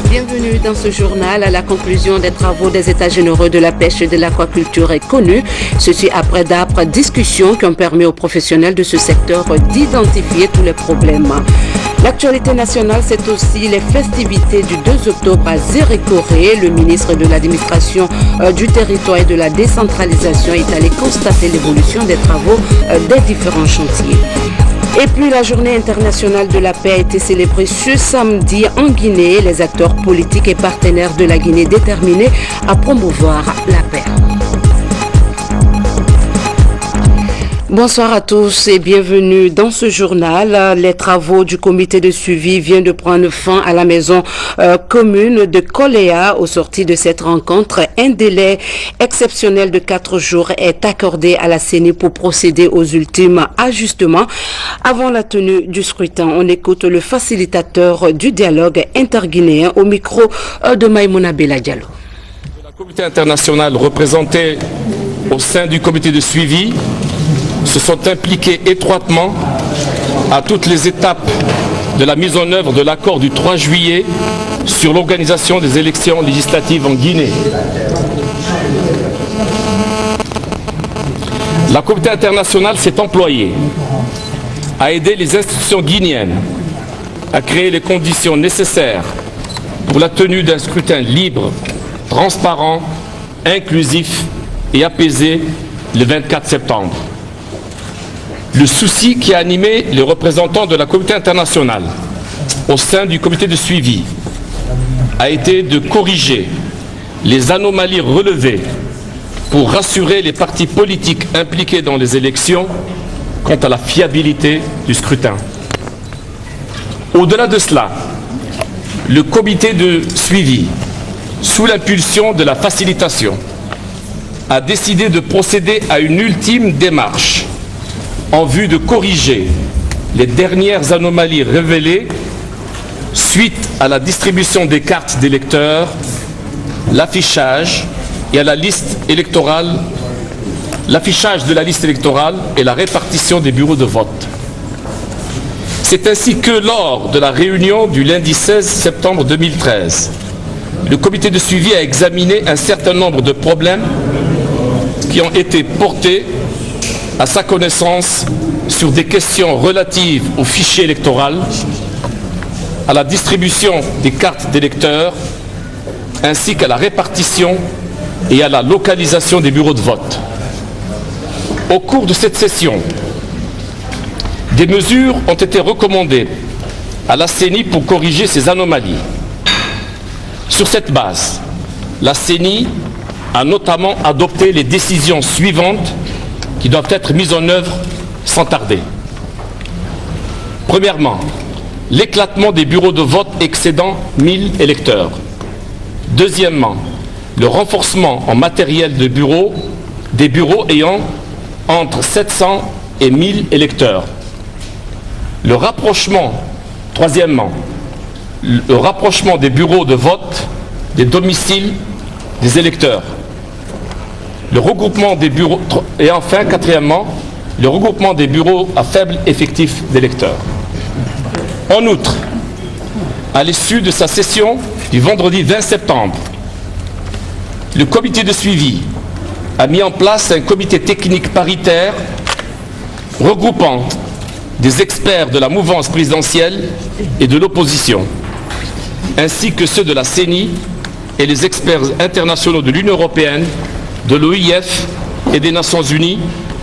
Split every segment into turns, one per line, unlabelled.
Bienvenue dans ce journal. La conclusion des travaux des États généraux de la pêche et de l'aquaculture est connue. Ceci après d'âpres discussions qui ont permis aux professionnels de ce secteur d'identifier tous les problèmes. L'actualité nationale, c'est aussi les festivités du 2 octobre à Zérékoré. Le ministre de l'administration du territoire et de la décentralisation est allé constater l'évolution des travaux des différents chantiers. Et puis la journée internationale de la paix a été célébrée ce samedi en Guinée. Les acteurs politiques et partenaires de la Guinée déterminés à promouvoir la paix. Bonsoir à tous et bienvenue dans ce journal. Les travaux du comité de suivi viennent de prendre fin à la maison commune de Koléa. Au sorti de cette rencontre, un délai exceptionnel de 4 jours est accordé à la CENI pour procéder aux ultimes ajustements avant la tenue du scrutin. On écoute le facilitateur du dialogue interguinéen au micro de Maïmouna Bella Diallo.
La communauté internationale représentée au sein du comité de suivi se sont impliqués étroitement à toutes les étapes de la mise en œuvre de l'accord du 3 juillet sur l'organisation des élections législatives en Guinée. La communauté internationale s'est employée à aider les institutions guinéennes à créer les conditions nécessaires pour la tenue d'un scrutin libre, transparent, inclusif et apaisé le 24 septembre. Le souci qui a animé les représentants de la communauté internationale au sein du comité de suivi a été de corriger les anomalies relevées pour rassurer les partis politiques impliqués dans les élections quant à la fiabilité du scrutin. Au-delà de cela, le comité de suivi, sous l'impulsion de la facilitation, a décidé de procéder à une ultime démarche en vue de corriger les dernières anomalies révélées suite à la distribution des cartes d'électeurs, l'affichage et à la liste électorale, l'affichage de la liste électorale et la répartition des bureaux de vote. C'est ainsi que lors de la réunion du lundi 16 septembre 2013, le comité de suivi a examiné un certain nombre de problèmes qui ont été portés à sa connaissance sur des questions relatives au fichier électoral, à la distribution des cartes d'électeurs, ainsi qu'à la répartition et à la localisation des bureaux de vote. Au cours de cette session, des mesures ont été recommandées à la CENI pour corriger ces anomalies. Sur cette base, la CENI a notamment adopté les décisions suivantes qui doivent être mises en œuvre sans tarder. Premièrement, l'éclatement des bureaux de vote excédant 1000 électeurs. Deuxièmement, le renforcement en matériel de bureau des bureaux ayant entre 700 et 1000 électeurs. Le rapprochement, troisièmement, le rapprochement des bureaux de vote des domiciles des électeurs. Le regroupement des bureaux, et enfin, quatrièmement, le regroupement des bureaux à faible effectif d'électeurs. En outre, à l'issue de sa session du vendredi 20 septembre, le comité de suivi a mis en place un comité technique paritaire regroupant des experts de la mouvance présidentielle et de l'opposition, ainsi que ceux de la CENI et les experts internationaux de l'Union européenne, de l'OIF et des Nations Unies,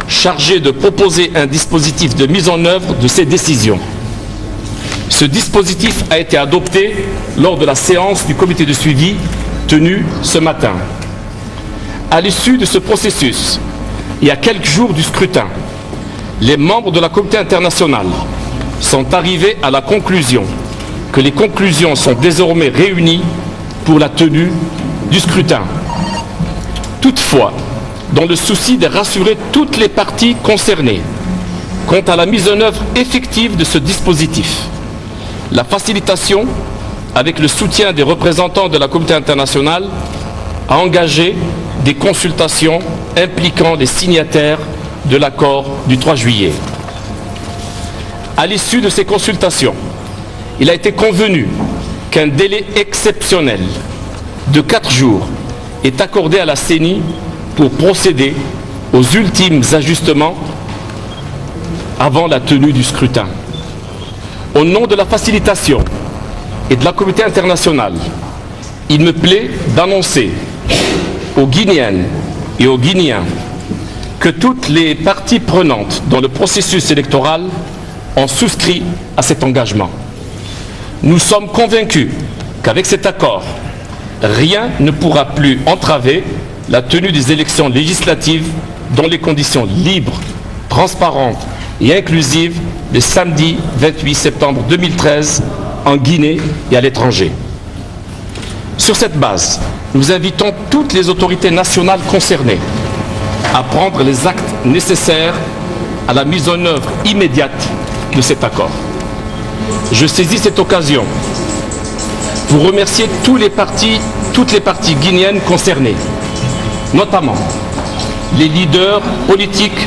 chargés de proposer un dispositif de mise en œuvre de ces décisions. Ce dispositif a été adopté lors de la séance du comité de suivi tenue ce matin. À l'issue de ce processus, et à quelques jours du scrutin, les membres de la communauté internationale sont arrivés à la conclusion que les conclusions sont désormais réunies pour la tenue du scrutin. Toutefois, dans le souci de rassurer toutes les parties concernées quant à la mise en œuvre effective de ce dispositif, la facilitation, avec le soutien des représentants de la communauté internationale, a engagé des consultations impliquant les signataires de l'accord du 3 juillet. À l'issue de ces consultations, il a été convenu qu'un délai exceptionnel de 4 jours est accordé à la CENI pour procéder aux ultimes ajustements avant la tenue du scrutin. Au nom de la facilitation et de la communauté internationale, il me plaît d'annoncer aux Guinéennes et aux Guinéens que toutes les parties prenantes dans le processus électoral ont souscrit à cet engagement. Nous sommes convaincus qu'avec cet accord, rien ne pourra plus entraver la tenue des élections législatives dans les conditions libres, transparentes et inclusives le samedi 28 septembre 2013 en Guinée et à l'étranger. Sur cette base, nous invitons toutes les autorités nationales concernées à prendre les actes nécessaires à la mise en œuvre immédiate de cet accord. Je saisis cette occasion pour remercier toutes les parties guinéennes concernées, notamment les leaders politiques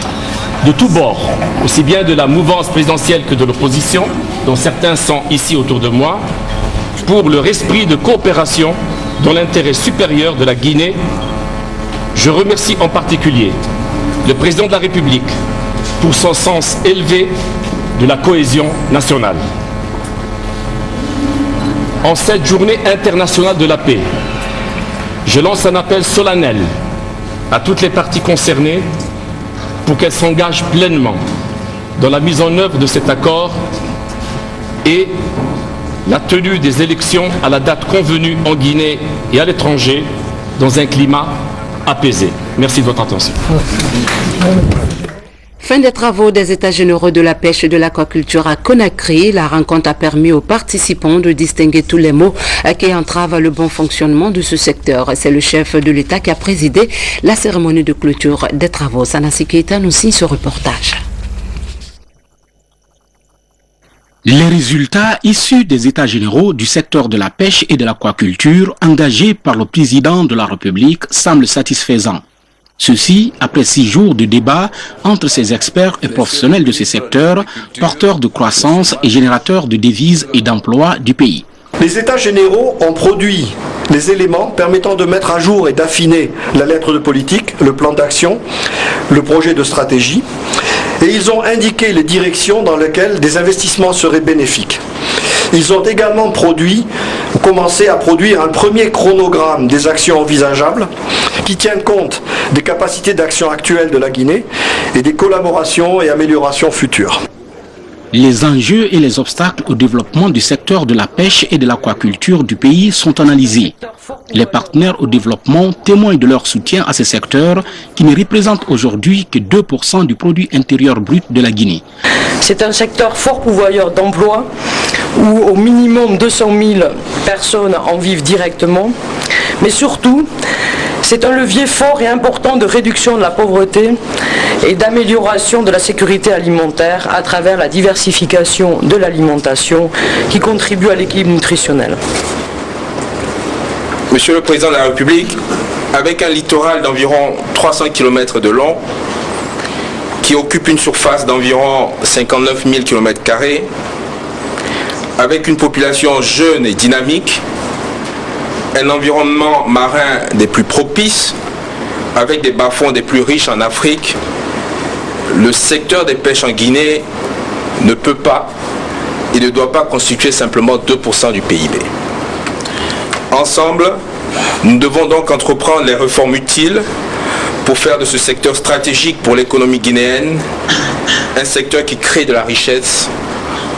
de tous bords, aussi bien de la mouvance présidentielle que de l'opposition, dont certains sont ici autour de moi, pour leur esprit de coopération dans l'intérêt supérieur de la Guinée. Je remercie en particulier le président de la République pour son sens élevé de la cohésion nationale. En cette journée internationale de la paix, je lance un appel solennel à toutes les parties concernées pour qu'elles s'engagent pleinement dans la mise en œuvre de cet accord et la tenue des élections à la date convenue en Guinée et à l'étranger dans un climat apaisé. Merci de votre attention.
Fin des travaux des États généraux de la pêche et de l'aquaculture à Conakry. La rencontre a permis aux participants de distinguer tous les maux qui entravent le bon fonctionnement de ce secteur. C'est le chef de l'État qui a présidé la cérémonie de clôture des travaux. Sanassi Keita nous signe ce reportage.
Les résultats issus des États généraux du secteur de la pêche et de l'aquaculture engagés par le président de la République semblent satisfaisants. Ceci après 6 jours de débat entre ces experts et professionnels de ce secteur, porteurs de croissance et générateurs de devises et d'emplois du pays.
Les États généraux ont produit les éléments permettant de mettre à jour et d'affiner la lettre de politique, le plan d'action, le projet de stratégie, et ils ont indiqué les directions dans lesquelles des investissements seraient bénéfiques. Ils ont également commencé à produire un premier chronogramme des actions envisageables qui tient compte des capacités d'action actuelles de la Guinée et des collaborations et améliorations futures.
Les enjeux et les obstacles au développement du secteur de la pêche et de l'aquaculture du pays sont analysés. Les partenaires au développement témoignent de leur soutien à ce secteur qui ne représente aujourd'hui que 2% du produit intérieur brut de la Guinée.
C'est un secteur fort pourvoyeur d'emplois où au minimum 200 000 personnes en vivent directement, mais surtout c'est un levier fort et important de réduction de la pauvreté et d'amélioration de la sécurité alimentaire à travers la diversification de l'alimentation qui contribue à l'équilibre nutritionnel.
Monsieur le Président de la République, avec un littoral d'environ 300 km de long, qui occupe une surface d'environ 59 000 km², avec une population jeune et dynamique, un environnement marin des plus propices, avec des bas-fonds des plus riches en Afrique, le secteur des pêches en Guinée ne peut pas et ne doit pas constituer simplement 2% du PIB. Ensemble, nous devons donc entreprendre les réformes utiles pour faire de ce secteur stratégique pour l'économie guinéenne un secteur qui crée de la richesse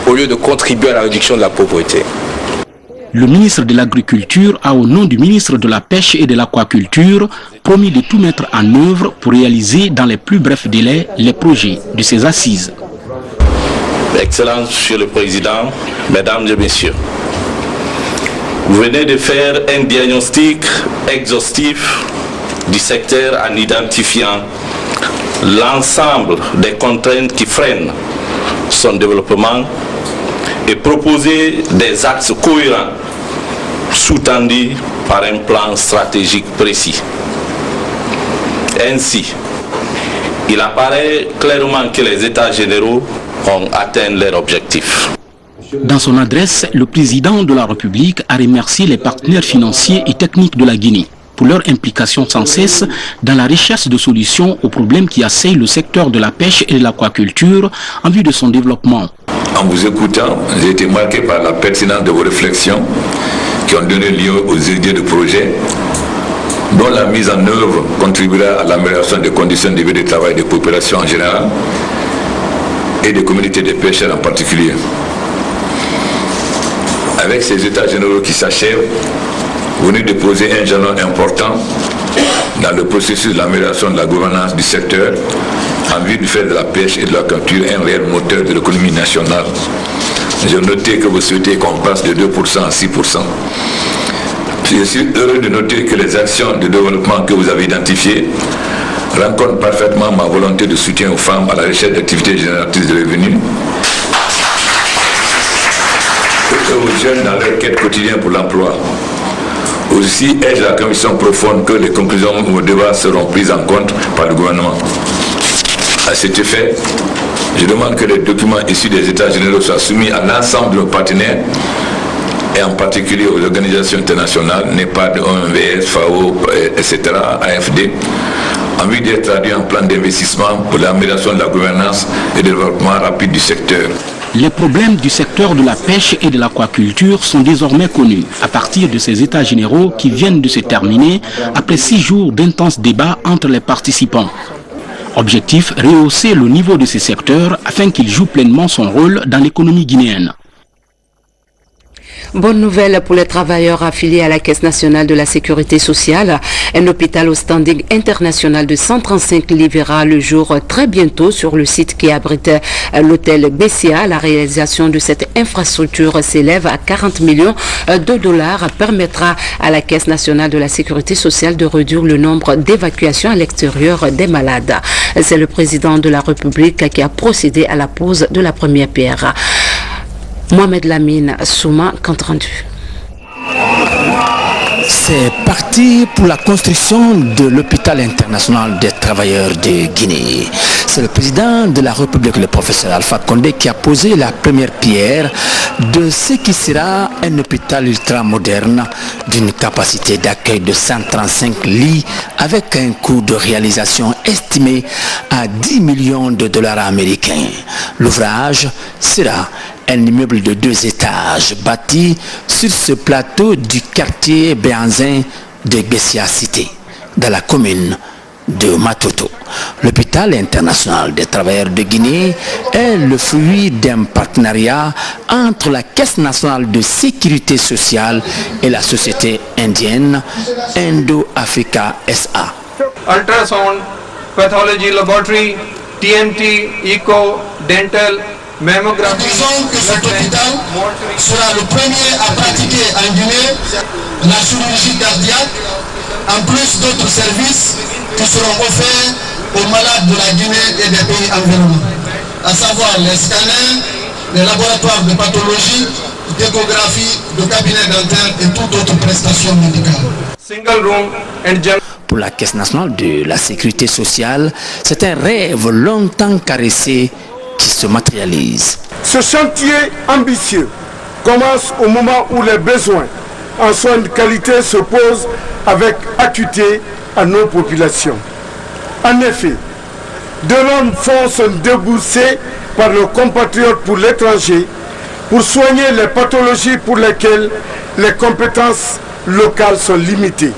au lieu de contribuer à la réduction de la pauvreté.
Le ministre de l'Agriculture a, au nom du ministre de la Pêche et de l'Aquaculture, promis de tout mettre en œuvre pour réaliser dans les plus brefs délais les projets de ces assises.
Excellence, Monsieur le Président, Mesdames et Messieurs, vous venez de faire un diagnostic exhaustif du secteur en identifiant l'ensemble des contraintes qui freinent son développement et proposer des axes cohérents sous-tendus par un plan stratégique précis. Ainsi, il apparaît clairement que les États généraux ont atteint leur objectif.
Dans son adresse, le président de la République a remercié les partenaires financiers et techniques de la Guinée pour leur implication sans cesse dans la recherche de solutions aux problèmes qui assaillent le secteur de la pêche et de l'aquaculture en vue de son développement.
En vous écoutant, j'ai été marqué par la pertinence de vos réflexions qui ont donné lieu aux idées de projet dont la mise en œuvre contribuera à l'amélioration des conditions de vie et de travail des populations en général et des communautés de pêcheurs en particulier. Avec ces états généraux qui s'achèvent, vous venez de poser un jalon important dans le processus de l'amélioration de la gouvernance du secteur en vue de faire de la pêche et de l'aquaculture un réel moteur de l'économie nationale. J'ai noté que vous souhaitez qu'on passe de 2% à 6%. Je suis heureux de noter que les actions de développement que vous avez identifiées rencontrent parfaitement ma volonté de soutien aux femmes à la recherche d'activités génératrices de revenus et aux jeunes dans leur quête quotidienne pour l'emploi. Aussi, est la commission profonde que les conclusions au débat seront prises en compte par le gouvernement. À cet effet, je demande que les documents issus des États généraux soient soumis à l'ensemble de nos partenaires et en particulier aux organisations internationales, NEPAD, OMVS, FAO, etc., AFD, en vue d'être traduits en plan d'investissement pour l'amélioration de la gouvernance et le développement rapide du secteur.
Les problèmes du secteur de la pêche et de l'aquaculture sont désormais connus à partir de ces états généraux qui viennent de se terminer après 6 jours d'intenses débats entre les participants. Objectif, rehausser le niveau de ces secteurs afin qu'il joue pleinement son rôle dans l'économie guinéenne.
Bonne nouvelle pour les travailleurs affiliés à la Caisse nationale de la sécurité sociale. Un hôpital au standing international de 135 lits verra le jour très bientôt sur le site qui abrite l'hôtel BCA. La réalisation de cette infrastructure s'élève à 40 millions de dollars, permettra à la Caisse nationale de la sécurité sociale de réduire le nombre d'évacuations à l'extérieur des malades. C'est le président de la République qui a procédé à la pose de la première pierre. Mohamed Lamine Souma, compte rendu.
C'est parti pour la construction de l'hôpital international des travailleurs de Guinée. C'est le président de la République, le professeur Alpha Condé, qui a posé la première pierre de ce qui sera un hôpital ultramoderne d'une capacité d'accueil de 135 lits avec un coût de réalisation estimé à 10 millions de dollars américains. L'ouvrage sera un immeuble de 2 étages bâti sur ce plateau du quartier béanzin de Bessia Cité, dans la commune de Matoto. L'hôpital international des travailleurs de Guinée est le fruit d'un partenariat entre la Caisse nationale de sécurité sociale et la société indienne Indo-Africa SA.
Ultrasound, pathology laboratory, TMT, eco, dental, mammographie.
Disons que cet hôpital sera le premier à pratiquer en Guinée la chirurgie cardiaque, en plus d'autres services qui seront offerts aux malades de la Guinée et des pays environnants, à savoir les scanners, les laboratoires de pathologie, d'échographie, de cabinet dentaire et toutes autres prestations médicales.
Single room and
Pour la Caisse nationale de la sécurité sociale, c'est un rêve longtemps caressé qui se matérialise.
Ce chantier ambitieux commence au moment où les besoins en soins de qualité se posent avec acuité à nos populations. En effet, de longues fonds sont déboursés par nos compatriotes pour l'étranger pour soigner les pathologies pour lesquelles les compétences locales sont limitées.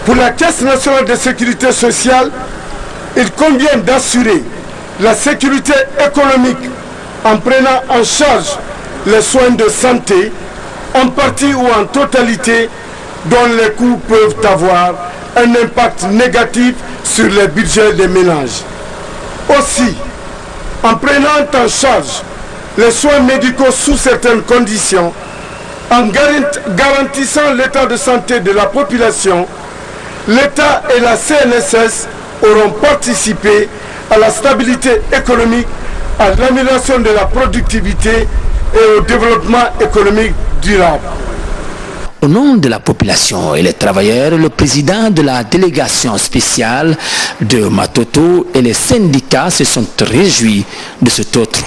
Pour la Caisse nationale de sécurité sociale, il convient d'assurer la sécurité économique en prenant en charge les soins de santé, en partie ou en totalité, dont les coûts peuvent avoir un impact négatif sur les budgets des ménages. Aussi, en prenant en charge les soins médicaux sous certaines conditions, en garantissant l'état de santé de la population, l'État et la CNSS auront participé à la stabilité économique, à l'amélioration de la productivité et au développement économique durable.
Au nom de la population et les travailleurs, le président de la délégation spéciale de Matoto et les syndicats se sont réjouis de cet autre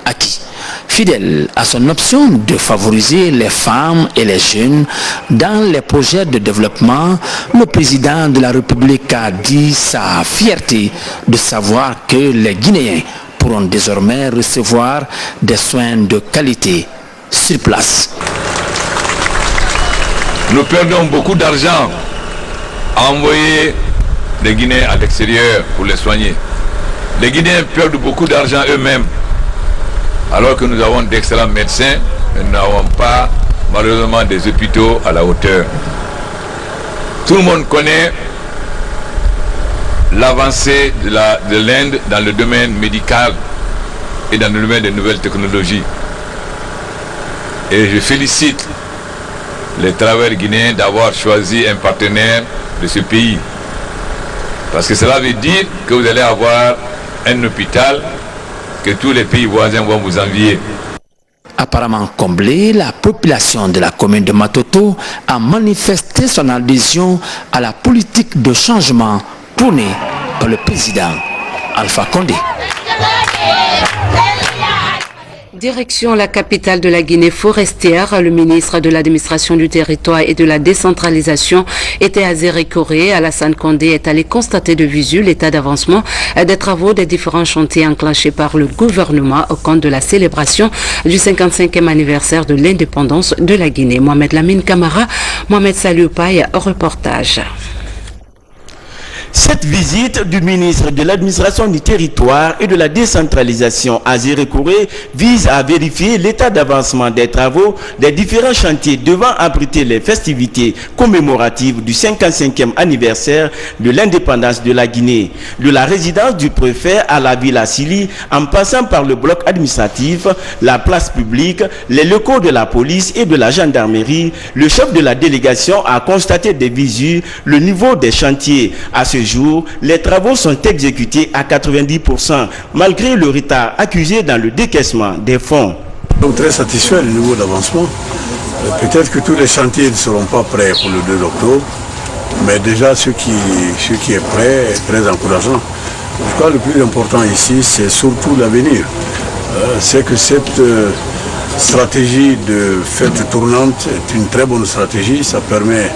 acquis. Fidèle à son option de favoriser les femmes et les jeunes dans les projets de développement, le président de la République a dit sa fierté de savoir que les Guinéens pourront désormais recevoir des soins de qualité sur place.
Nous perdons beaucoup d'argent à envoyer les Guinéens à l'extérieur pour les soigner. Les Guinéens perdent beaucoup d'argent eux-mêmes, alors que nous avons d'excellents médecins, mais nous n'avons pas malheureusement des hôpitaux à la hauteur. Tout le monde connaît l'avancée de l'Inde dans le domaine médical et dans le domaine des nouvelles technologies. Et je félicite les travailleurs guinéens d'avoir choisi un partenaire de ce pays. Parce que cela veut dire que vous allez avoir un hôpital que tous les pays voisins vont vous envier.
Apparemment comblée, la population de la commune de Matoto a manifesté son adhésion à la politique de changement prônée par le président Alpha Condé.
Direction la capitale de la Guinée forestière, le ministre de l'administration du territoire et de la décentralisation était à Zérékoré. Alassane Condé est allé constater de visu l'état d'avancement des travaux des différents chantiers enclenchés par le gouvernement au compte de la célébration du 55e anniversaire de l'indépendance de la Guinée. Mohamed Lamine Camara, Mohamed Salioupaï, reportage.
Cette visite du ministre de l'administration du territoire et de la décentralisation à Zérékoré vise à vérifier l'état d'avancement des travaux des différents chantiers devant abriter les festivités commémoratives du 55e anniversaire de l'indépendance de la Guinée. De la résidence du préfet à la ville Assili, en passant par le bloc administratif, la place publique, les locaux de la police et de la gendarmerie, le chef de la délégation a constaté des visu le niveau des chantiers. À ce jour, les travaux sont exécutés à 90%, malgré le retard accusé dans le décaissement des fonds.
Nous sommes très satisfaits du niveau d'avancement. Peut-être que tous les chantiers ne seront pas prêts pour le 2 octobre, mais déjà ce qui est prêt est très encourageant. Je crois que le plus important ici, c'est surtout l'avenir. C'est que cette stratégie de fête tournante est une très bonne stratégie. Ça permet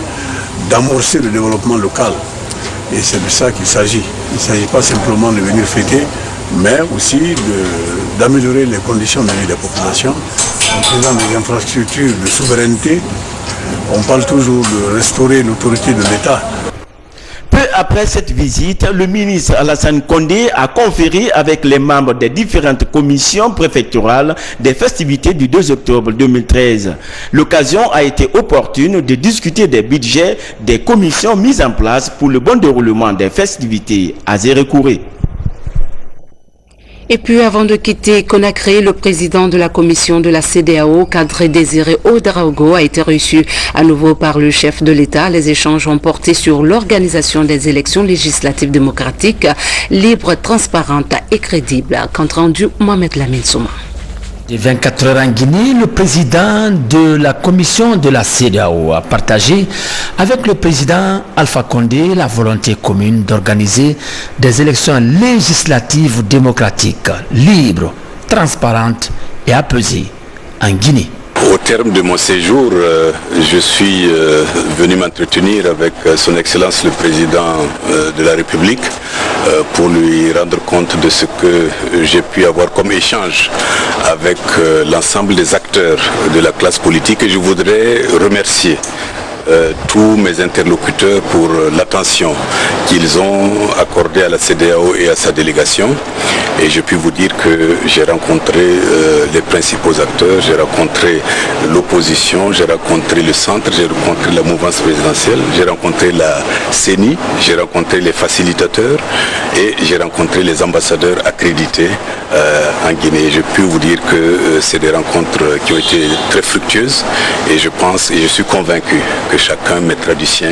d'amorcer le développement local. Et c'est de ça qu'il s'agit. Il ne s'agit pas simplement de venir fêter, mais aussi d'améliorer les conditions de vie des populations en faisant des infrastructures de souveraineté. On parle toujours de restaurer l'autorité de l'État.
Peu après cette visite, le ministre Alassane Condé a conféré avec les membres des différentes commissions préfectorales des festivités du 2 octobre 2013. L'occasion a été opportune de discuter des budgets des commissions mises en place pour le bon déroulement des festivités à Zérékoré.
Et puis, avant de quitter Conakry, le président de la commission de la CEDEAO, Kadri Désiré Ouédraogo, a été reçu à nouveau par le chef de l'État. Les échanges ont porté sur l'organisation des élections législatives démocratiques, libres, transparentes et crédibles. Compte rendu, Mohamed Lamine Souma.
De 24 heures en Guinée, le président de la commission de la CEDEAO a partagé avec le président Alpha Condé la volonté commune d'organiser des élections législatives démocratiques, libres, transparentes et apaisées en Guinée.
Au terme de mon séjour, je suis venu m'entretenir avec son Excellence le Président de la République pour lui rendre compte de ce que j'ai pu avoir comme échange avec l'ensemble des acteurs de la classe politique. Et je voudrais remercier tous mes interlocuteurs pour l'attention qu'ils ont accordée à la CEDEAO et à sa délégation. Et je puis vous dire que j'ai rencontré les principaux acteurs, j'ai rencontré l'opposition, j'ai rencontré le centre, j'ai rencontré la mouvance présidentielle, j'ai rencontré la CENI, j'ai rencontré les facilitateurs et j'ai rencontré les ambassadeurs accrédités en Guinée. Je puis vous dire que c'est des rencontres qui ont été très fructueuses et je pense et je suis convaincu que chacun mettra du sien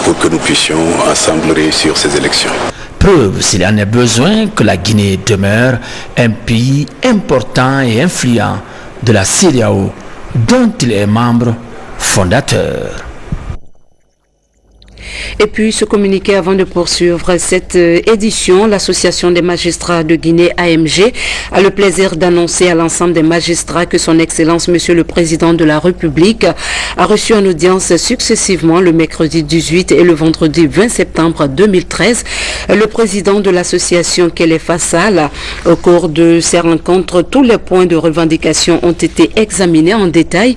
pour que nous puissions ensemble réussir ces élections.
Preuve, s'il en est besoin, que la Guinée demeure un pays important et influent de la CEDEAO, dont il est membre fondateur.
Et puis, ce communiqué avant de poursuivre cette édition, l'Association des magistrats de Guinée, AMG, a le plaisir d'annoncer à l'ensemble des magistrats que son Excellence, Monsieur le Président de la République, a reçu en audience successivement le mercredi 18 et le vendredi 20 septembre 2013 le président de l'association Kéléfa Sall. Au cours de ces rencontres, tous les points de revendication ont été examinés en détail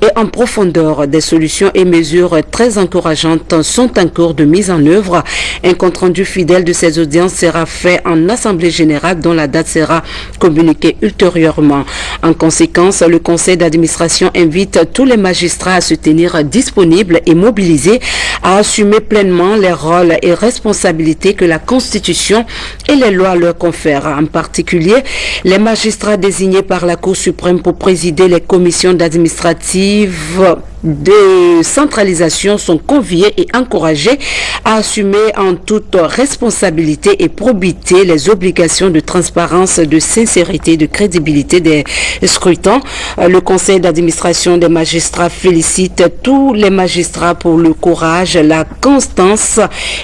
et en profondeur. Des solutions et mesures très encourageantes sont en cours de mise en œuvre. Un compte-rendu fidèle de ces audiences sera fait en Assemblée générale dont la date sera communiquée ultérieurement. En conséquence, le conseil d'administration invite tous les magistrats à se tenir disponibles et mobilisés à assumer pleinement les rôles et responsabilités que la Constitution et les lois leur confèrent. En particulier, les magistrats désignés par la Cour suprême pour présider les commissions administratives de centralisation sont conviés et encouragés à assumer en toute responsabilité et probité les obligations de transparence, de sincérité et de crédibilité des scrutins. Le conseil d'administration des magistrats félicite tous les magistrats pour le courage, la constance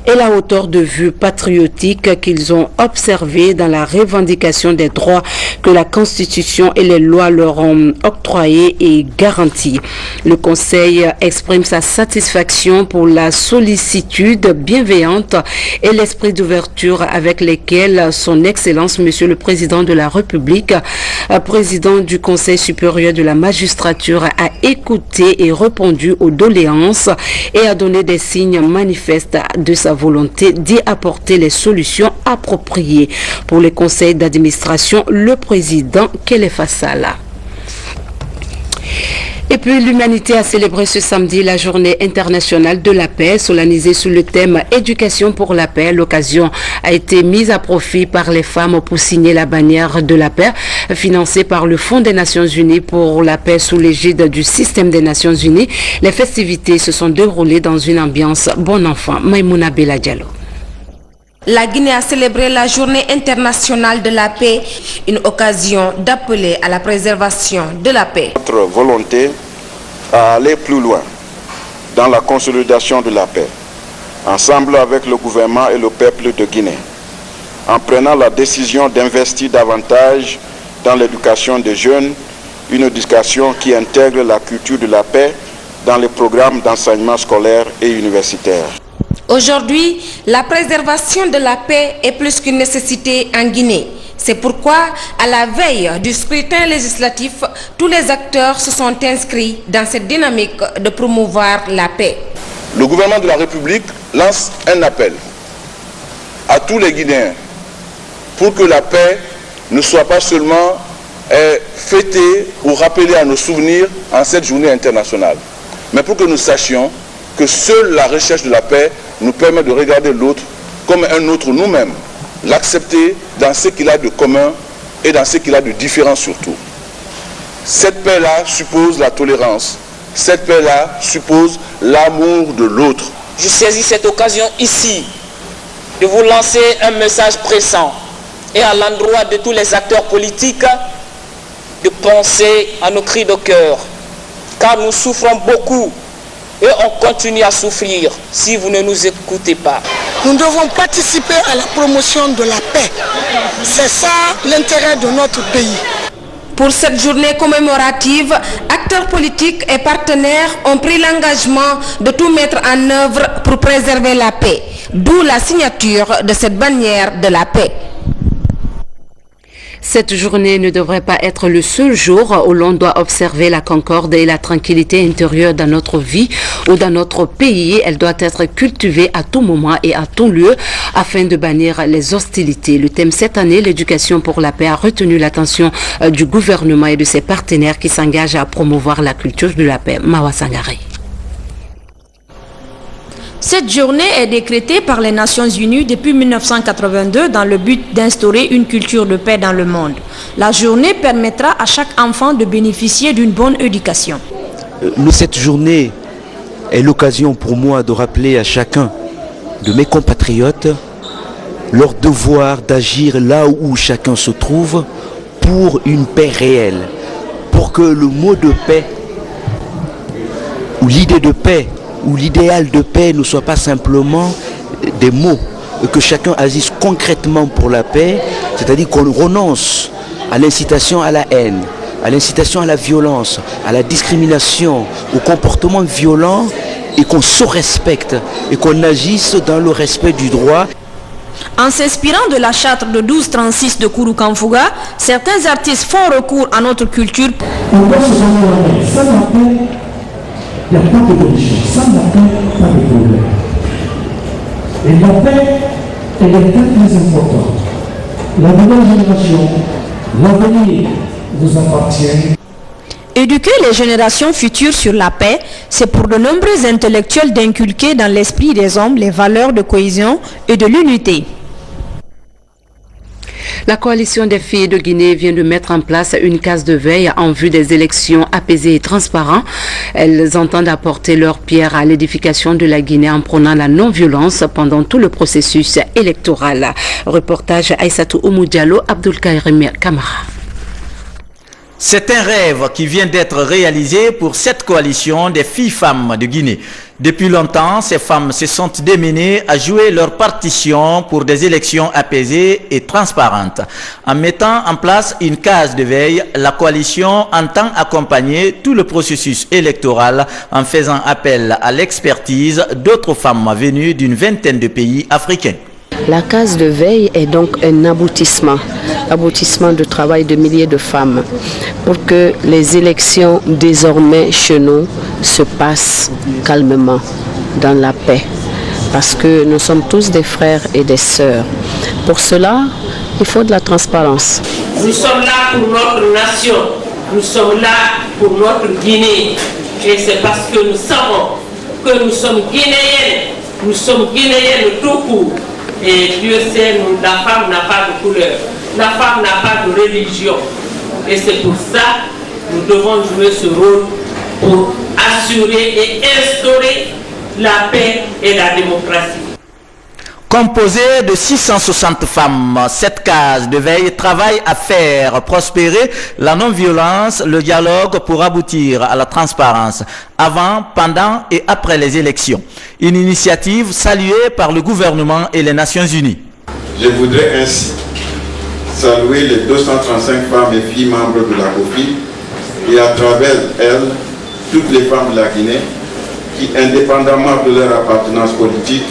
et la hauteur de vue patriotique qu'ils ont observé dans la revendication des droits que la Constitution et les lois leur ont octroyés et garantis. Le conseil exprime sa satisfaction pour la sollicitude bienveillante et l'esprit d'ouverture avec lesquels son Excellence, Monsieur le Président de la République, président du Conseil supérieur de la magistrature, a écouté et répondu aux doléances et a donné des signes manifestes de sa volonté d'y apporter les solutions appropriées. Pour le conseil d'administration, le président Kéléfa Sall. Et puis l'humanité a célébré ce samedi la journée internationale de la paix, solennisée sous le thème Éducation pour la paix. L'occasion a été mise à profit par les femmes pour signer la bannière de la paix, financée par le Fonds des Nations Unies pour la paix sous l'égide du système des Nations Unies. Les festivités se sont déroulées dans une ambiance bon enfant. Maïmouna Bella Diallo.
La Guinée a célébré la journée internationale de la paix, une occasion d'appeler à la préservation de la paix.
Notre volonté à aller plus loin dans la consolidation de la paix, ensemble avec le gouvernement et le peuple de Guinée, en prenant la décision d'investir davantage dans l'éducation des jeunes, une éducation qui intègre la culture de la paix dans les programmes d'enseignement scolaire et universitaire.
Aujourd'hui, la préservation de la paix est plus qu'une nécessité en Guinée. C'est pourquoi, à la veille du scrutin législatif, tous les acteurs se sont inscrits dans cette dynamique de promouvoir la paix.
Le gouvernement de la République lance un appel à tous les Guinéens pour que la paix ne soit pas seulement fêtée ou rappelée à nos souvenirs en cette journée internationale, mais pour que nous sachions que seule la recherche de la paix nous permet de regarder l'autre comme un autre nous-mêmes, l'accepter dans ce qu'il a de commun et dans ce qu'il a de différent surtout. Cette paix-là suppose la tolérance, cette paix-là suppose l'amour de l'autre.
Je saisis cette occasion ici de vous lancer un message pressant et à l'endroit de tous les acteurs politiques de penser à nos cris de cœur, car nous souffrons beaucoup. Et on continue à souffrir si vous ne nous écoutez pas.
Nous devons participer à la promotion de la paix. C'est ça l'intérêt de notre pays.
Pour cette journée commémorative, acteurs politiques et partenaires ont pris l'engagement de tout mettre en œuvre pour préserver la paix. D'où la signature de cette bannière de la paix.
Cette journée ne devrait pas être le seul jour où l'on doit observer la concorde et la tranquillité intérieure dans notre vie ou dans notre pays. Elle doit être cultivée à tout moment et à tout lieu afin de bannir les hostilités. Le thème cette année, l'éducation pour la paix, a retenu l'attention du gouvernement et de ses partenaires qui s'engagent à promouvoir la culture de la paix. Mawa Sangare.
Cette journée est décrétée par les Nations Unies depuis 1982 dans le but d'instaurer une culture de paix dans le monde. La journée permettra à chaque enfant de bénéficier d'une bonne éducation.
Cette journée est l'occasion pour moi de rappeler à chacun de mes compatriotes leur devoir d'agir là où chacun se trouve pour une paix réelle, pour que le mot de paix ou l'idée de paix où l'idéal de paix ne soit pas simplement des mots, que chacun agisse concrètement pour la paix, c'est-à-dire qu'on renonce à l'incitation à la haine, à l'incitation à la violence, à la discrimination, au comportement violent, et qu'on se respecte et qu'on agisse dans le respect du droit.
En s'inspirant de la charte de 1236 de Kourou Kamfuga, certains artistes font recours à notre culture.
On doit se donner la main. Sans la paix, il n'y a pas d'évolution. Sans la paix, pas de problème. Et la paix, elle est très importante. La nouvelle génération, l'avenir vous appartient.
Éduquer les générations futures sur la paix, c'est pour de nombreux intellectuels d'inculquer dans l'esprit des hommes les valeurs de cohésion et de l'unité.
La coalition des filles de Guinée vient de mettre en place une case de veille en vue des élections apaisées et transparentes. Elles entendent apporter leur pierre à l'édification de la Guinée en prônant la non-violence pendant tout le processus électoral. Reportage Aïssatou Oumou Diallo, Abdul Karim Kamara.
C'est un rêve qui vient d'être réalisé pour cette coalition des filles-femmes de Guinée. Depuis longtemps, ces femmes se sont démenées à jouer leur partition pour des élections apaisées et transparentes. En mettant en place une case de veille, la coalition entend accompagner tout le processus électoral en faisant appel à l'expertise d'autres femmes venues d'une vingtaine de pays africains.
La case de veille est donc un aboutissement de travail de milliers de femmes pour que les élections désormais chez nous se passent calmement, dans la paix, parce que nous sommes tous des frères et des sœurs. Pour cela, il faut de la transparence.
Nous sommes là pour notre nation, nous sommes là pour notre Guinée, et c'est parce que nous savons que nous sommes guinéennes tout court. Et Dieu sait, la femme n'a pas de couleur, la femme n'a pas de religion. Et c'est pour ça que nous devons jouer ce rôle pour assurer et instaurer la paix et la démocratie.
Composée de 660 femmes, cette case de veille travaille à faire prospérer la non-violence, le dialogue pour aboutir à la transparence avant, pendant et après les élections. Une initiative saluée par le gouvernement et les Nations Unies.
Je voudrais ainsi saluer les 235 femmes et filles membres de la COFI et à travers elles, toutes les femmes de la Guinée qui, indépendamment de leur appartenance politique,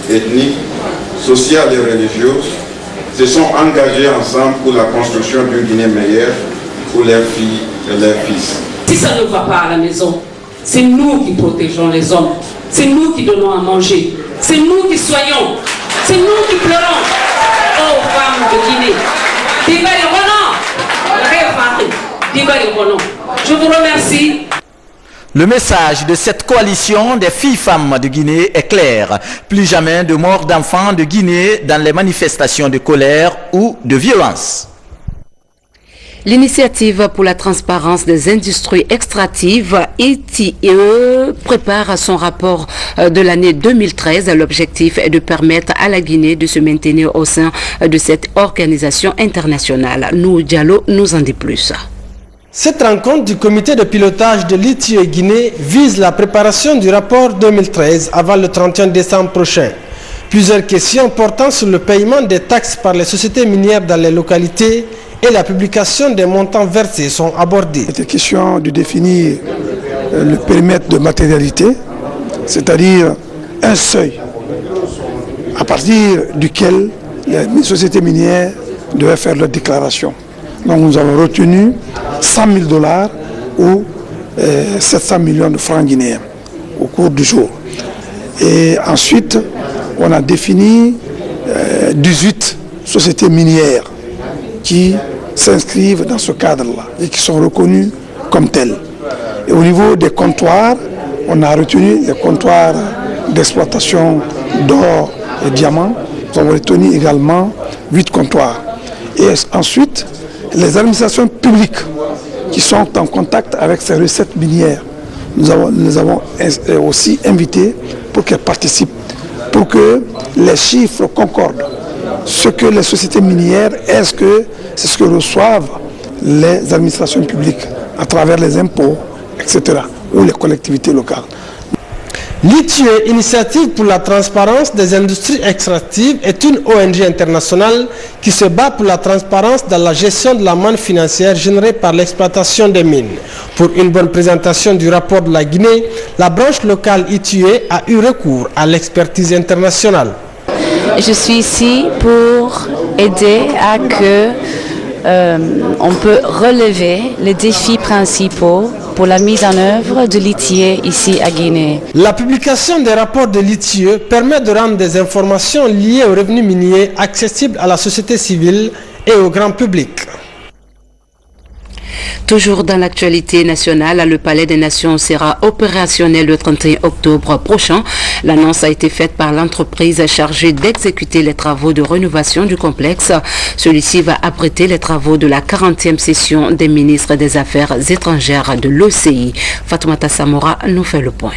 ethnique, sociale et religieuse, se sont engagés ensemble pour la construction d'une Guinée meilleure pour leurs filles et leurs fils.
Si ça ne va pas à la maison, c'est nous qui protégeons les hommes, c'est nous qui donnons à manger, c'est nous qui soignons, c'est nous qui pleurons. Oh femmes de Guinée, je vous remercie.
Le message de cette coalition des filles-femmes de Guinée est clair. Plus jamais de morts d'enfants de Guinée dans les manifestations de colère ou de violence.
L'initiative pour la transparence des industries extractives, ITIE, prépare son rapport de l'année 2013. L'objectif est de permettre à la Guinée de se maintenir au sein de cette organisation internationale. Nou Diallo nous en dit plus.
Cette rencontre du comité de pilotage de l'ITIE Guinée vise la préparation du rapport 2013 avant le 31 décembre prochain. Plusieurs questions portant sur le paiement des taxes par les sociétés minières dans les localités et la publication des montants versés sont abordées.
Il était question de définir le périmètre de matérialité, c'est-à-dire un seuil à partir duquel les sociétés minières devaient faire leur déclaration. Donc nous avons retenu 100 000 $ ou 700 millions de francs guinéens au cours du jour. Et ensuite, on a défini 18 sociétés minières qui s'inscrivent dans ce cadre-là et qui sont reconnues comme telles. Et au niveau des comptoirs, on a retenu les comptoirs d'exploitation d'or et diamants. Nous avons retenu également 8 comptoirs. Et ensuite, les administrations publiques qui sont en contact avec ces recettes minières, nous les avons aussi invitées pour qu'elles participent, pour que les chiffres concordent. Ce que les sociétés minières, c'est ce que reçoivent les administrations publiques à travers les impôts, etc., ou les collectivités locales.
L'ITUE, Initiative pour la transparence des industries extractives, est une ONG internationale qui se bat pour la transparence dans la gestion de la manne financière générée par l'exploitation des mines. Pour une bonne présentation du rapport de la Guinée, la branche locale ITUE a eu recours à l'expertise internationale.
Je suis ici pour aider à que on peut relever les défis principaux pour la mise en œuvre de l'ITIE ici à Guinée.
La publication des rapports de l'ITIE permet de rendre des informations liées aux revenus miniers accessibles à la société civile et au grand public.
Toujours dans l'actualité nationale, le Palais des Nations sera opérationnel le 31 octobre prochain. L'annonce a été faite par l'entreprise chargée d'exécuter les travaux de rénovation du complexe. Celui-ci va abriter les travaux de la 40e session des ministres des Affaires étrangères de l'OCI. Fatoumata Samora nous fait le point.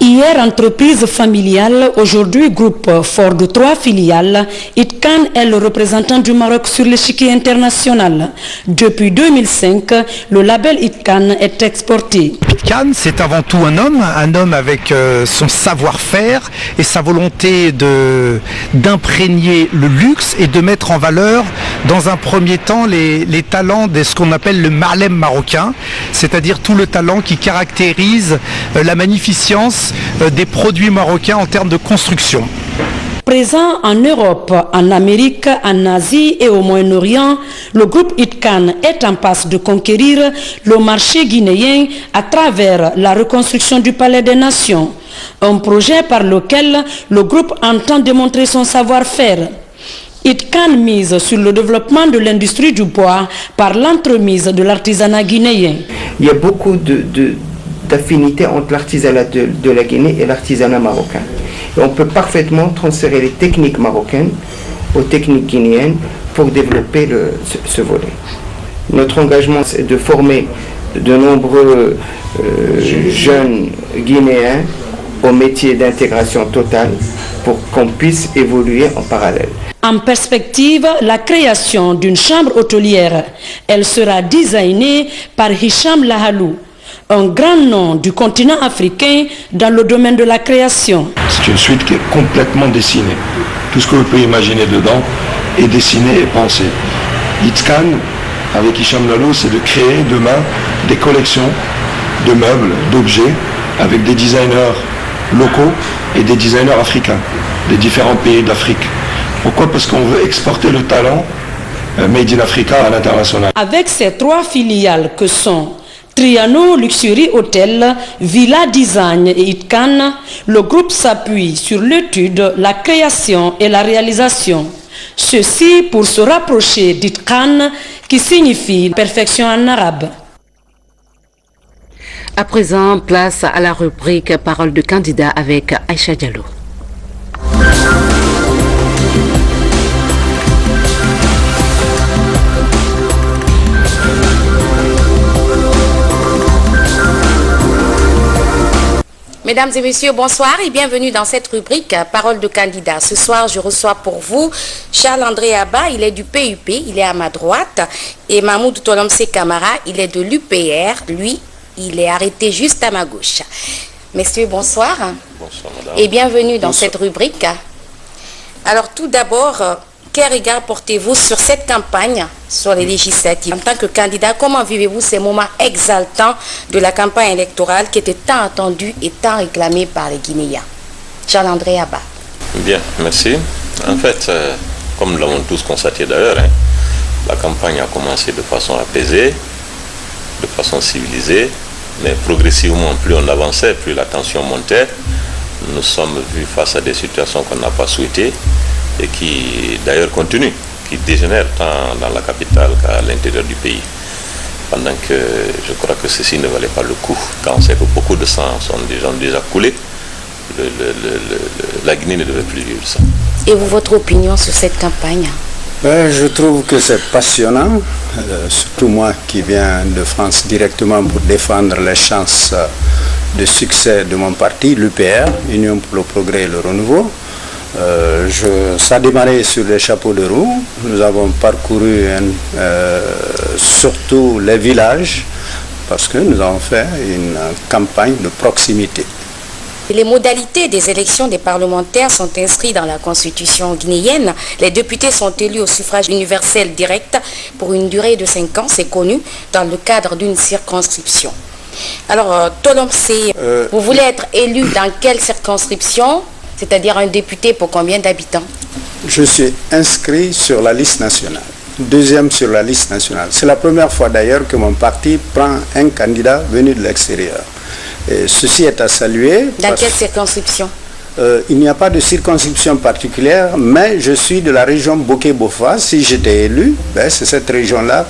Hier, entreprise familiale, aujourd'hui groupe fort de 3 filiales, ITCAN est le représentant du Maroc sur l'échiquier international. Depuis 2005, le label ITCAN est exporté.
ITCAN, c'est avant tout un homme avec son savoir-faire et sa volonté d'imprégner le luxe et de mettre en valeur, dans un premier temps, les talents de ce qu'on appelle le Marlem marocain, c'est-à-dire tout le talent qui caractérise la magnificence des produits marocains en termes de construction.
Présent en Europe, en Amérique, en Asie et au Moyen-Orient, le groupe ITCAN est en passe de conquérir le marché guinéen à travers la reconstruction du Palais des Nations, un projet par lequel le groupe entend démontrer son savoir-faire. ITCAN mise sur le développement de l'industrie du bois par l'entremise de l'artisanat guinéen.
Il y a beaucoup d'affinité entre l'artisanat de la Guinée et l'artisanat marocain. Et on peut parfaitement transférer les techniques marocaines aux techniques guinéennes pour développer ce volet. Notre engagement, c'est de former de nombreux jeunes Guinéens au métier d'intégration totale pour qu'on puisse évoluer en parallèle.
En perspective, la création d'une chambre hôtelière. Elle sera designée par Hicham Lahalou, un grand nom du continent africain dans le domaine de la création.
C'est une suite qui est complètement dessinée. Tout ce que vous pouvez imaginer dedans est dessiné et pensé. ITCAN, avec Hicham Lahalou, c'est de créer demain des collections de meubles, d'objets, avec des designers locaux et des designers africains, des différents pays d'Afrique. Pourquoi? Parce qu'on veut exporter le talent Made in Africa à l'international.
Avec ses 3 filiales que sont Triano Luxury Hotel, Villa Design et ITCAN, le groupe s'appuie sur l'étude, la création et la réalisation. Ceci pour se rapprocher d'ITCAN, qui signifie perfection en arabe.
À présent, place à la rubrique Parole de candidat avec Aïcha Diallo.
Mesdames et messieurs, bonsoir et bienvenue dans cette rubrique Parole de candidat. Ce soir, je reçois pour vous Charles-André Abba, il est du PUP, il est à ma droite, et Mahmoud Tolomse Kamara, il est de l'UPR, lui, il est arrêté juste à ma gauche. Messieurs, bonsoir.
Bonsoir, madame.
Et bienvenue dans cette rubrique. Alors, tout d'abord, quel regard portez-vous sur cette campagne sur les législatives? En tant que candidat, comment vivez-vous ces moments exaltants de la campagne électorale qui était tant attendue et tant réclamée par les Guinéens? Charles-André Abba.
Bien, merci. En fait, comme nous l'avons tous constaté d'ailleurs, la campagne a commencé de façon apaisée, de façon civilisée, mais progressivement, plus on avançait, plus la tension montait. Nous sommes vus face à des situations qu'on n'a pas souhaitées et qui d'ailleurs continuent, qui dégénèrent tant dans la capitale qu'à l'intérieur du pays. Pendant que je crois que ceci ne valait pas le coup. Quand on sait que beaucoup de sang sont déjà coulés, la Guinée ne devait plus vivre ça.
Et vous, votre opinion sur cette campagne?
Je trouve que c'est passionnant, surtout moi qui viens de France directement pour défendre les chances de succès de mon parti, l'UPR, Union pour le progrès et le renouveau. Ça a démarré sur les chapeaux de roue. Nous avons parcouru surtout les villages parce que nous avons fait une campagne de proximité.
Les modalités des élections des parlementaires sont inscrites dans la constitution guinéenne. Les députés sont élus au suffrage universel direct pour une durée de 5 ans, c'est connu, dans le cadre d'une circonscription. Alors, Tolomsé, vous voulez être élu dans quelle circonscription? C'est-à-dire un député pour combien d'habitants?
Je suis inscrit sur la liste nationale, deuxième sur la liste nationale. C'est la première fois d'ailleurs que mon parti prend un candidat venu de l'extérieur. Et ceci est à saluer.
Dans quelle circonscription?
Il n'y a pas de circonscription particulière, mais je suis de la région Bokeh-Bofa. Si j'étais élu, c'est cette région-là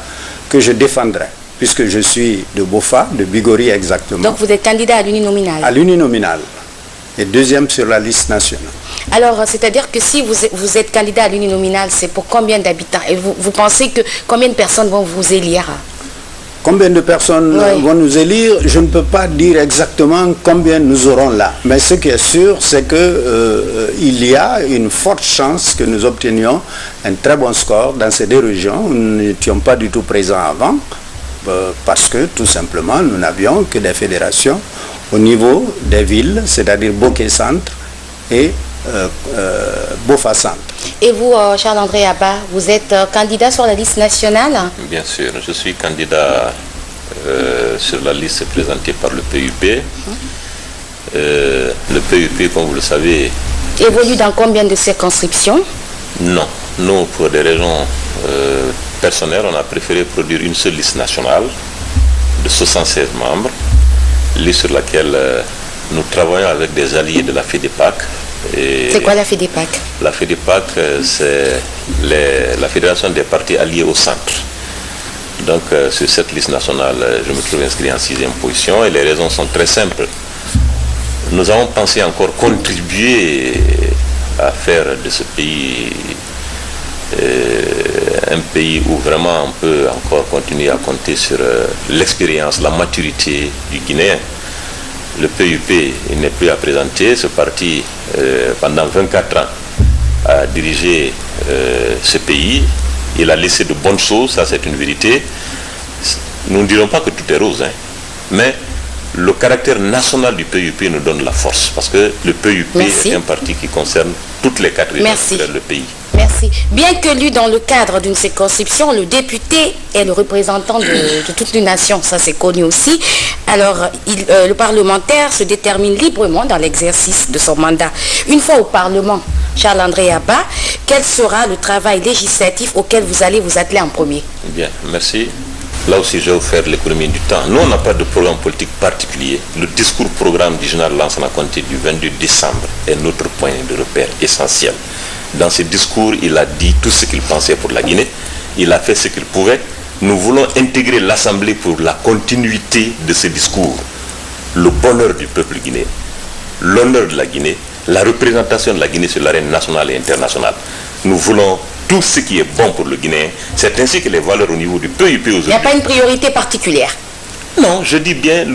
que je défendrais, puisque je suis de Bofa, de Bigori exactement.
Donc vous êtes candidat à l'uninominal?
À l'uninominal. Et deuxième sur la liste nationale.
Alors, c'est-à-dire que si vous êtes candidat à l'uninominal, c'est pour combien d'habitants? Et vous pensez que combien de personnes vont vous élire?
Combien de personnes vont nous élire? Je ne peux pas dire exactement combien nous aurons là. Mais ce qui est sûr, c'est qu'il y a une forte chance que nous obtenions un très bon score dans ces deux régions. Nous n'étions pas du tout présents avant, parce que tout simplement, nous n'avions que des fédérations au niveau des villes, c'est-à-dire Bokeh Centre et Bofa Centre.
Et vous, Charles-André Abba, vous êtes candidat sur la liste nationale?
Bien sûr, je suis candidat sur la liste présentée par le PUP. Le PUP, comme vous le savez...
Évolue dans combien de circonscriptions?
Non, nous, pour des raisons personnelles, on a préféré produire une seule liste nationale de 76 membres, liste sur laquelle nous travaillons avec des alliés de la FEDEPAC.
C'est quoi la FEDEPAC?
La FEDEPAC, c'est la fédération des partis alliés au centre. Donc sur cette liste nationale, je me trouve inscrit en 6e position et les raisons sont très simples. Nous avons pensé encore contribuer à faire de ce pays un pays où vraiment on peut encore continuer à compter sur l'expérience, la maturité du Guinéen. Le PUP, il n'est plus à présenter. Ce parti, pendant 24 ans, a dirigé ce pays. Il a laissé de bonnes choses, ça c'est une vérité. Nous ne dirons pas que tout est rose, mais le caractère national du PUP nous donne la force, parce que le PUP est un parti qui concerne toutes les 4 régions du pays.
Merci. Bien que lu dans le cadre d'une circonscription, le député est le représentant de toute une nation, ça c'est connu aussi. Alors, le parlementaire se détermine librement dans l'exercice de son mandat. Une fois au Parlement, Charles-André Abba, quel sera le travail législatif auquel vous allez vous atteler en premier?
Bien, merci. Là aussi, je vais vous faire l'économie du temps. Nous, on n'a pas de programme politique particulier. Le discours-programme du général Lansana Conté du 22 décembre est notre point de repère essentiel. Dans ce discours, il a dit tout ce qu'il pensait pour la Guinée. Il a fait ce qu'il pouvait. Nous voulons intégrer l'Assemblée pour la continuité de ce discours. Le bonheur du peuple guinéen, l'honneur de la Guinée, la représentation de la Guinée sur l'arène nationale et internationale. Nous voulons tout ce qui est bon pour le Guinéen. C'est ainsi que les valeurs au niveau du PUP aujourd'hui...
Il n'y a pas une priorité particulière?
Non, je dis bien,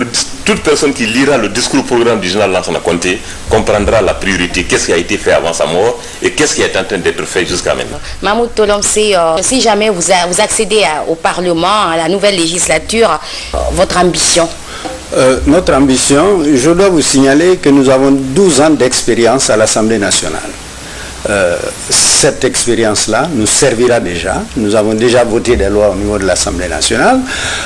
toute personne qui lira le discours-programme du général Lansana Conté comprendra la priorité, qu'est-ce qui a été fait avant sa mort et qu'est-ce qui est en train d'être fait jusqu'à maintenant.
Mahmoud Tolomsé, si jamais vous accédez au Parlement, à la nouvelle législature, votre ambition?
Notre ambition, je dois vous signaler que nous avons 12 ans d'expérience à l'Assemblée nationale. Cette expérience-là nous servira déjà. Nous avons déjà voté des lois au niveau de l'Assemblée nationale.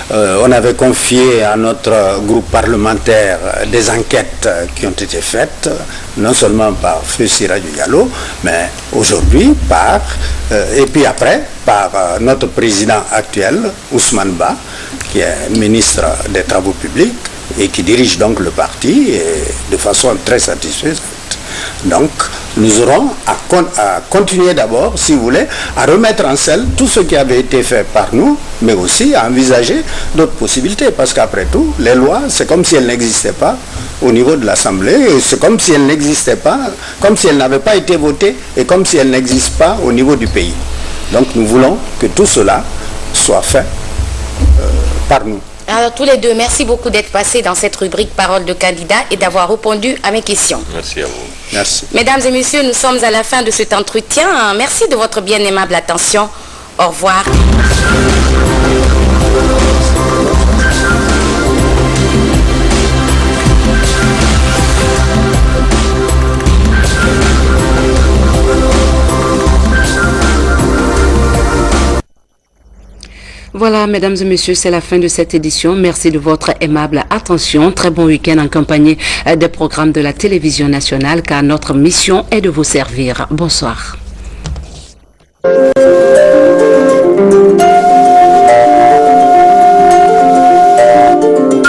On avait confié à notre groupe parlementaire des enquêtes qui ont été faites, non seulement par Feu Siraju Diallo, mais aujourd'hui et puis après, par notre président actuel, Ousmane Ba, qui est ministre des Travaux publics et qui dirige donc le parti de façon très satisfaisante. Donc, nous aurons à continuer d'abord, si vous voulez, à remettre en selle tout ce qui avait été fait par nous, mais aussi à envisager d'autres possibilités. Parce qu'après tout, les lois, c'est comme si elles n'existaient pas au niveau de l'Assemblée, et c'est comme si elles n'existaient pas, comme si elles n'avaient pas été votées, et comme si elles n'existent pas au niveau du pays. Donc, nous voulons que tout cela soit fait par nous.
Alors, tous les deux, merci beaucoup d'être passés dans cette rubrique Parole de candidat et d'avoir répondu à mes questions.
Merci à vous.
Merci.
Mesdames et messieurs, nous sommes à la fin de cet entretien. Merci de votre bien aimable attention. Au revoir.
Voilà, mesdames et messieurs, c'est la fin de cette édition. Merci de votre aimable attention. Très bon week-end en compagnie des programmes de la télévision nationale, car notre mission est de vous servir. Bonsoir.